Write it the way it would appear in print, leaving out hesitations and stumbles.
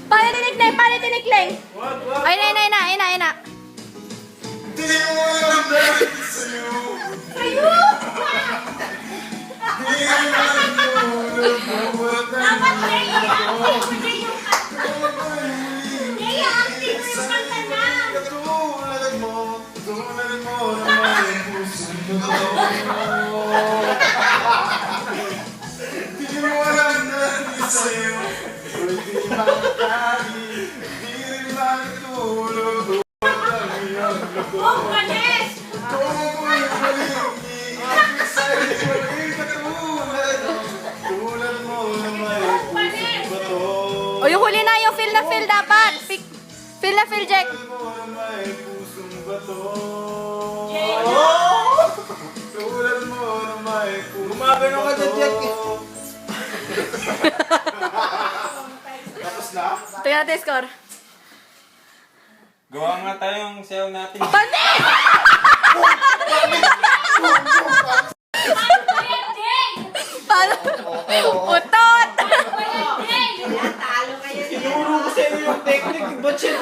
Paano tinikleng? Paano tinikleng? Ay na. Di mo alam dahil sa'yo. Sa'yo! Di mo alam lulubot ang Dapat mundo Naya, active mo yung kanta na! Katulad mo na may pusong totoo. Di mo alam dahil sa'yo. Di makakali, di rin makatulog. Ang iyong loob. Oh, Ganesh! O yung huli na, yung feel na feel dapat. Feel na feel, Jack. Gumagano ka dyan, Jack. Tapos na? Tingnan natin yung score. Gawa nga tayong sayaw natin. Pandi! Paano? Utot! Tinuro ko sa inyo yung technique. Ba't siya